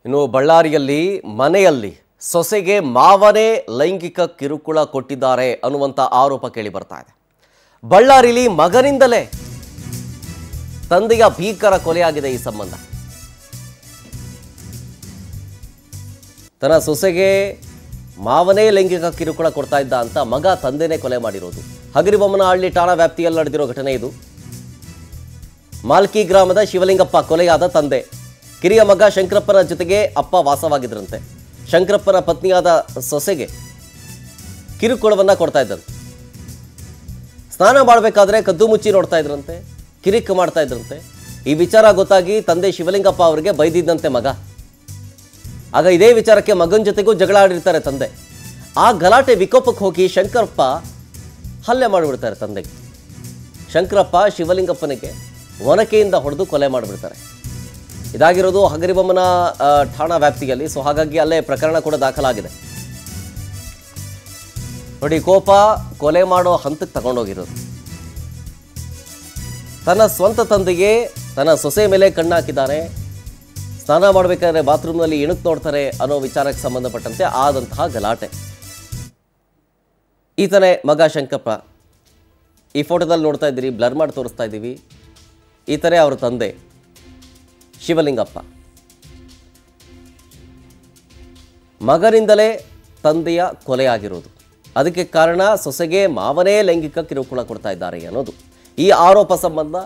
ಇನ್ನು ಬಳ್ಳಾರಿಯಲ್ಲಿ ಮನೆಯಲ್ಲಿ ಸೊಸೆಗೆ ಮಾವನೇ ಲೈಂಗಿಕ ಕಿರುಕುಳ ಕೊಟ್ಟಿದ್ದಾರೆ ಅನ್ನುವಂತ ಆರೋಪ ಕೇಳಿ ಬರ್ತಾ ಇದೆ. ಬಳ್ಳಾರಿಯಲ್ಲಿ ಮಗನಿಂದಲೇ ತಂದೆಯ ಭೀಕರ ಕೊಲೆಯಾಗಿದೆ. ಈ ಸಂಬಂಧ ತನ್ನ ಸೊಸೆಗೆ ಮಾವನೇ ಲೈಂಗಿಕ ಕಿರುಕುಳ ಕೊಡ್ತಾ ಇದ್ದ ಅಂತ ಮಗ ತಂದೆನೇ ಕೊಲೆ ಮಾಡಿರೋದು. ಹಗರಿಬೊಮ್ಮನಹಳ್ಳಿ ಠಾಣಾ ವ್ಯಾಪ್ತಿಯಲ್ಲಿ ನಡೆದಿರೋ ಘಟನೆ ಇದು. ಮಾಲ್ಕಿ ಗ್ರಾಮದ ಶಿವಲಿಂಗಪ್ಪ ಕೊಲೆಯಾದ ತಂದೆ. ಕಿರಿಯ ಮಗ ಶಂಕರಪ್ಪನ ಜೊತೆಗೆ ಅಪ್ಪ ವಾಸವಾಗಿದ್ರಂತೆ. ಶಂಕರಪ್ಪನ ಪತ್ನಿಯಾದ ಸೊಸೆಗೆ ಕಿರುಕುಳವನ್ನ ಕೊಡ್ತಾ ಇದ್ದಂತೆ. ಸ್ನಾನ ಮಾಡಬೇಕಾದ್ರೆ ಕದ್ದು ಮುಚ್ಚಿ ನೋಡ್ತಾ ಇದ್ರಂತೆ, ಕಿರಿಕ್ ಮಾಡ್ತಾ ಇದ್ರಂತೆ. ಈ ವಿಚಾರ ಗೊತ್ತಾಗಿ ತಂದೆ ಶಿವಲಿಂಗಪ್ಪ ಅವರಿಗೆ ಬೈದಿದ್ದಂತೆ ಮಗ. ಆಗ ಇದೇ ವಿಚಾರಕ್ಕೆ ಮಗನ ಜೊತೆಗೂ ಜಗಳ ಆಡಿರ್ತಾರೆ ತಂದೆ. ಆ ಗಲಾಟೆ ವಿಕೋಪಕ್ಕೆ ಹೋಗಿ ಶಂಕರಪ್ಪ ಹಲ್ಲೆ ಮಾಡಿಬಿಡ್ತಾರೆ ತಂದೆಗೆ. ಶಂಕರಪ್ಪ ಶಿವಲಿಂಗಪ್ಪನಿಗೆ ಒನಕೆಯಿಂದ ಹೊಡೆದು ಕೊಲೆ ಮಾಡಿಬಿಡ್ತಾರೆ. ಇದಾಗಿರೋದು ಹಗರಿಬೊಮ್ಮನ ಠಾಣಾ ವ್ಯಾಪ್ತಿಯಲ್ಲಿ. ಸೊ ಹಾಗಾಗಿ ಅಲ್ಲೇ ಪ್ರಕರಣ ಕೂಡ ದಾಖಲಾಗಿದೆ. ನೋಡಿ, ಕೋಪ ಕೊಲೆ ಮಾಡೋ ಹಂತಕ್ಕೆ ತಗೊಂಡೋಗಿರೋದು. ತನ್ನ ಸ್ವಂತ ತಂದೆಗೆ ತನ್ನ ಸೊಸೆ ಮೇಲೆ ಕಣ್ಣಾಕಿದ್ದಾನೆ. ಸ್ನಾನ ಮಾಡಬೇಕಾದ್ರೆ ಬಾತ್ರೂಮ್ನಲ್ಲಿ ಇಣುಕ್ ನೋಡ್ತಾರೆ ಅನ್ನೋ ವಿಚಾರಕ್ಕೆ ಸಂಬಂಧಪಟ್ಟಂತೆ ಆದಂತಹ ಗಲಾಟೆ. ಈತನೇ ಮಗ ಶಂಕರಪ್ಪ. ಈ ಫೋಟೋದಲ್ಲಿ ನೋಡ್ತಾ ಇದ್ದೀರಿ, ಬ್ಲರ್ ಮಾಡಿ ತೋರಿಸ್ತಾ ಇದ್ದೀವಿ. ಈತನೇ ಅವರ ತಂದೆ ಶಿವಲಿಂಗಪ್ಪ. ಮಗನಿಂದಲೇ ತಂದೆಯ ಕೊಲೆಯಾಗಿರೋದು. ಅದಕ್ಕೆ ಕಾರಣ ಸೊಸೆಗೆ ಮಾವನೇ ಲೈಂಗಿಕ ಕಿರುಕುಳ ಕೊಡ್ತಾ ಇದ್ದಾರೆ ಅನ್ನೋದು. ಈ ಆರೋಪ ಸಂಬಂಧ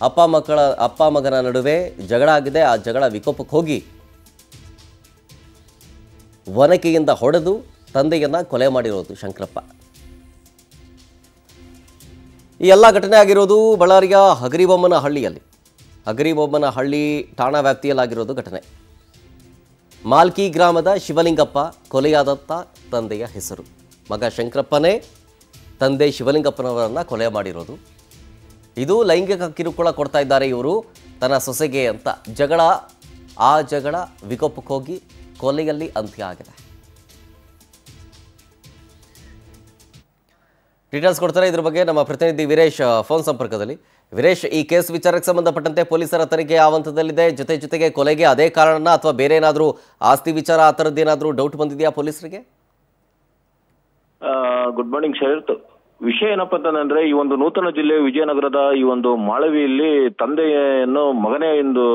ಅಪ್ಪ ಮಗನ ನಡುವೆ ಜಗಳ ಆಗಿದೆ. ಆ ಜಗಳ ವಿಕೋಪಕ್ಕೆ ಹೋಗಿ ಒನಕೆಯಿಂದ ಹೊಡೆದು ತಂದೆಯನ್ನ ಕೊಲೆ ಮಾಡಿರೋದು ಶಂಕರಪ್ಪ. ಈ ಎಲ್ಲ ಘಟನೆ ಆಗಿರೋದು ಬಳ್ಳಾರಿಯ ಹಗರಿಬೊಮ್ಮನಹಳ್ಳಿಯಲ್ಲಿ. ಹಗರಿಬೊಮ್ಮನಹಳ್ಳಿ ಠಾಣಾ ವ್ಯಾಪ್ತಿಯಲ್ಲಾಗಿರೋದು ಘಟನೆ. ಮಾಲ್ಕಿ ಗ್ರಾಮದ ಶಿವಲಿಂಗಪ್ಪ ಕೊಲೆಯಾದಂಥ ತಂದೆಯ ಹೆಸರು. ಮಗ ಶಂಕರಪ್ಪನೇ ತಂದೆ ಶಿವಲಿಂಗಪ್ಪನವರನ್ನ ಕೊಲೆ ಮಾಡಿರೋದು. ಇದು ಲೈಂಗಿಕ ಕಿರುಕುಳ ಕೊಡ್ತಾ ಇದ್ದಾರೆ ಇವರು ತನ್ನ ಸೊಸೆಗೆ ಅಂತ ಆ ಜಗಳ ವಿಕೋಪಕ್ಕೆ ಹೋಗಿ ಕೊಲೆಯಲ್ಲಿ ಅಂತ್ಯ ಆಗಿದೆ. ಡೀಟೇಲ್ಸ್ ಕೊಡ್ತಾರೆ ಇದ್ರ ಬಗ್ಗೆ ನಮ್ಮ ಪ್ರತಿನಿಧಿ ವೀರೇಶ್ ಫೋನ್ ಸಂಪರ್ಕದಲ್ಲಿ. ವೀರೇಶ್, ಈ ಕೇಸ್ ವಿಚಾರಕ್ಕೆ ಸಂಬಂಧಪಟ್ಟಂತೆ ಪೊಲೀಸರ ತನಿಖೆ ಯಾವ ಹಂತದಲ್ಲಿದೆ? ಜೊತೆಗೆ ಕೊಲೆಗೆ ಅದೇ ಕಾರಣ ಅಥವಾ ಬೇರೆ ಏನಾದರೂ ಆಸ್ತಿ ವಿಚಾರ ಆ ಥರದ್ದೇನಾದರೂ ಡೌಟ್ ಬಂದಿದೆಯಾ ಪೊಲೀಸರಿಗೆ? ಗುಡ್ ಮಾರ್ನಿಂಗ್ ಶರತ್. ವಿಷಯ ಏನಪ್ಪಾ ಅಂತಂದ್ರೆ, ಈ ಒಂದು ನೂತನ ಜಿಲ್ಲೆ ವಿಜಯನಗರದ ಈ ಒಂದು ಮಾಳವಿಯಲ್ಲಿ ತಂದೆಯನ್ನು ಮಗನೇ ಎಂದು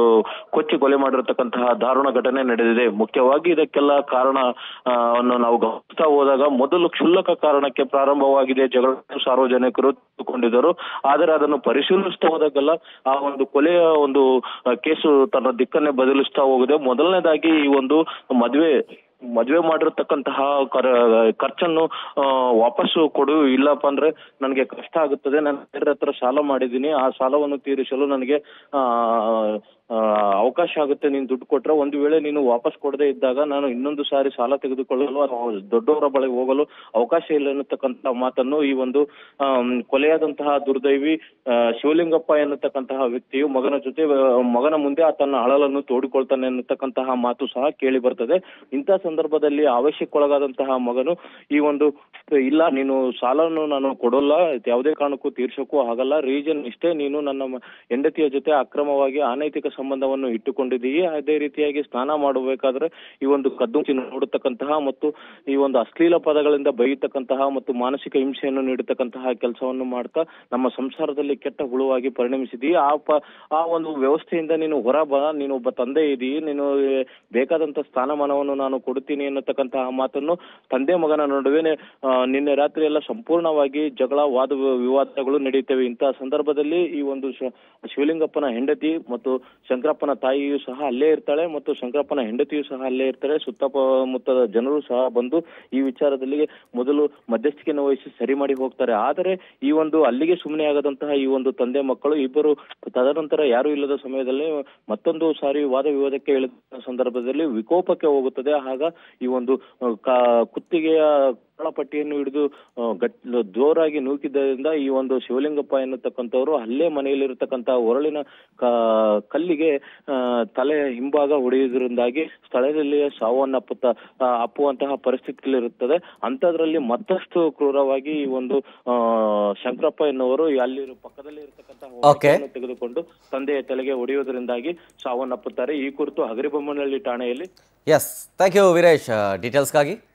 ಕೊಚ್ಚಿ ಕೊಲೆ ಮಾಡಿರತಕ್ಕಂತಹ ದಾರುಣ ಘಟನೆ ನಡೆದಿದೆ. ಮುಖ್ಯವಾಗಿ ಇದಕ್ಕೆಲ್ಲ ಕಾರಣವನ್ನು ನಾವು ಗಮನಿಸ್ತಾ ಹೋದಾಗ ಮೊದಲು ಕ್ಷುಲ್ಲಕ ಕಾರಣಕ್ಕೆ ಪ್ರಾರಂಭವಾಗಿದೆ ಜಗಳ ಸಾರ್ವಜನಿಕರು ತಿಳ್ಕೊಂಡಿದ್ದರು. ಆದರೆ ಅದನ್ನು ಪರಿಶೀಲಿಸ್ತಾ ಹೋದಾಗೆಲ್ಲ ಆ ಒಂದು ಕೊಲೆಯ ಒಂದು ಕೇಸು ತನ್ನ ದಿಕ್ಕನ್ನೇ ಬದಲಿಸ್ತಾ ಹೋಗಿದೆ. ಮೊದಲನೇದಾಗಿ ಈ ಒಂದು ಮದುವೆ ಮಾಡಿರತಕ್ಕಂತಹ ಖರ್ಚನ್ನು ವಾಪಸ್ಸು ಕೊಡು, ಇಲ್ಲಪ್ಪ ಅಂದ್ರೆ ನನಗೆ ಕಷ್ಟ ಆಗುತ್ತದೆ, ನಾನು ಬೇರೆ ಹತ್ರ ಸಾಲ ಮಾಡಿದ್ದೀನಿ, ಆ ಸಾಲವನ್ನು ತೀರಿಸಲು ನನಗೆ ಅವಕಾಶ ಆಗುತ್ತೆ, ನೀನು ದುಡ್ಡು ಕೊಟ್ರೆ. ಒಂದು ವೇಳೆ ನೀನು ವಾಪಸ್ ಕೊಡದೇ ಇದ್ದಾಗ ನಾನು ಇನ್ನೊಂದು ಸಾರಿ ಸಾಲ ತೆಗೆದುಕೊಳ್ಳಲು ದೊಡ್ಡವರ ಬಳಿ ಹೋಗಲು ಅವಕಾಶ ಇಲ್ಲ ಎನ್ನತಕ್ಕಂತಹ ಮಾತನ್ನು ಈ ಒಂದು ಕೊಲೆಯಾದಂತಹ ದುರ್ದೈವಿ ಶಿವಲಿಂಗಪ್ಪ ಎನ್ನತಕ್ಕಂತಹ ವ್ಯಕ್ತಿಯು ಮಗನ ಮುಂದೆ ತನ್ನ ಅಳಲನ್ನು ತೋಡಿಕೊಳ್ತಾನೆ ಎನ್ನತಕ್ಕಂತಹ ಮಾತು ಸಹ ಕೇಳಿ ಬರ್ತದೆ. ಇಂತಹ ಸಂದರ್ಭದಲ್ಲಿ ಆವೇಶಕ್ಕೊಳಗಾದಂತಹ ಮಗನು ಈ ಒಂದು ಇಲ್ಲ, ನೀನು ಸಾಲವನ್ನು ನಾನು ಕೊಡೋಲ್ಲ, ಯಾವುದೇ ಕಾರಣಕ್ಕೂ ತೀರ್ಸಕ್ಕೂ ಆಗಲ್ಲ, ರೀಸನ್ ಇಷ್ಟೇ, ನೀನು ನನ್ನ ಹೆಂಡತಿಯ ಜೊತೆ ಅಕ್ರಮವಾಗಿ ಅನೈತಿಕ ಸಂಬಂಧವನ್ನು ಇಟ್ಟುಕೊಂಡಿದ್ದೀವಿ, ಅದೇ ರೀತಿಯಾಗಿ ಸ್ನಾನ ಮಾಡಬೇಕಾದ್ರೆ ಈ ಒಂದು ಕದ್ದು ನೋಡತಕ್ಕಂತಹ ಮತ್ತು ಈ ಒಂದು ಅಶ್ಲೀಲ ಪದಗಳಿಂದ ಬೈಯತಕ್ಕಂತಹ ಮತ್ತು ಮಾನಸಿಕ ಹಿಂಸೆಯನ್ನು ನೀಡತಕ್ಕಂತಹ ಕೆಲಸವನ್ನು ಮಾಡ್ತಾ ನಮ್ಮ ಸಂಸಾರದಲ್ಲಿ ಕೆಟ್ಟ ಹುಳುವಾಗಿ ಪರಿಣಮಿಸಿದೀವಿ. ಆ ಒಂದು ವ್ಯವಸ್ಥೆಯಿಂದ ನೀನು ಹೊರಬ, ನೀನು ಒಬ್ಬ ತಂದೆ ಇದೀವಿ, ನೀನು ಬೇಕಾದಂತ ಸ್ಥಾನಮಾನವನ್ನು ನಾನು ಕೊಡುತ್ತೀನಿ ಎನ್ನತಕ್ಕಂತಹ ಮಾತನ್ನು ತಂದೆ ಮಗನ ನಡುವೆ ನಿನ್ನೆ ರಾತ್ರಿ ಎಲ್ಲ ಸಂಪೂರ್ಣವಾಗಿ ಜಗಳ ವಾದ ವಿವಾದಗಳು ನಡೆಯುತ್ತವೆ. ಇಂತಹ ಸಂದರ್ಭದಲ್ಲಿ ಈ ಒಂದು ಶಿವಲಿಂಗಪ್ಪನ ಹೆಂಡತಿ ಮತ್ತು ಶಂಕರಪ್ಪನ ತಾಯಿಯೂ ಸಹ ಅಲ್ಲೇ ಇರ್ತಾಳೆ ಮತ್ತು ಶಂಕರಪ್ಪನ ಹೆಂಡತಿಯೂ ಸಹ ಅಲ್ಲೇ ಇರ್ತಾಳೆ. ಸುತ್ತಮುತ್ತದ ಜನರು ಸಹ ಬಂದು ಈ ವಿಚಾರದಲ್ಲಿ ಮೊದಲು ಮಧ್ಯಸ್ಥಿಕೆಯನ್ನು ವಹಿಸಿ ಸರಿ ಮಾಡಿ ಹೋಗ್ತಾರೆ. ಆದರೆ ಈ ಒಂದು ಅಲ್ಲಿಗೆ ಸುಮ್ಮನೆ ಆಗದಂತಹ ಈ ಒಂದು ತಂದೆ ಮಕ್ಕಳು ಇಬ್ಬರು ತದನಂತರ ಯಾರು ಇಲ್ಲದ ಸಮಯದಲ್ಲಿ ಮತ್ತೊಂದು ಸಾರಿ ವಾದ ವಿವಾದಕ್ಕೆ ಇಳಿದ ಸಂದರ್ಭದಲ್ಲಿ ವಿಕೋಪಕ್ಕೆ ಹೋಗುತ್ತದೆ. ಆಗ ಈ ಒಂದು ಕುತ್ತಿಗೆಯ ಪಟ್ಟಿಯನ್ನು ಹಿಡಿದು ಜೋರಾಗಿ ನೂಕಿದ್ದರಿಂದ ಈ ಒಂದು ಶಿವಲಿಂಗಪ್ಪ ಎನ್ನತಕ್ಕಂಥವ್ರು ಅಲ್ಲೇ ಮನೆಯಲ್ಲಿರತಕ್ಕಂತ ಒರಳಿನ ಕಲ್ಲಿಗೆ ತಲೆ ಹಿಂಭಾಗ ಹೊಡೆಯುವುದರಿಂದಾಗಿ ಸ್ಥಳದಲ್ಲಿಯೇ ಅಪ್ಪುವಂತಹ ಪರಿಸ್ಥಿತಿಯಲ್ಲಿರುತ್ತದೆ. ಅಂಥದ್ರಲ್ಲಿ ಮತ್ತಷ್ಟು ಕ್ರೂರವಾಗಿ ಈ ಒಂದು ಶಂಕರಪ್ಪ ಎನ್ನುವರು ಅಲ್ಲಿ ಪಕ್ಕದಲ್ಲಿ ಇರತಕ್ಕಂತಹ ತೆಗೆದುಕೊಂಡು ತಂದೆಯ ತಲೆಗೆ ಹೊಡೆಯುವುದರಿಂದಾಗಿ ಸಾವನ್ನಪ್ಪುತ್ತಾರೆ. ಈ ಕುರಿತು ಹಗರಿಬೊಮ್ಮನಹಳ್ಳಿ ಠಾಣೆಯಲ್ಲಿ ಎಸ್ ಥ್ಯಾಂಕ್ ಯು ವೀರೇಶ್ ಡೀಟೇಲ್ಸ್ಗಾಗಿ.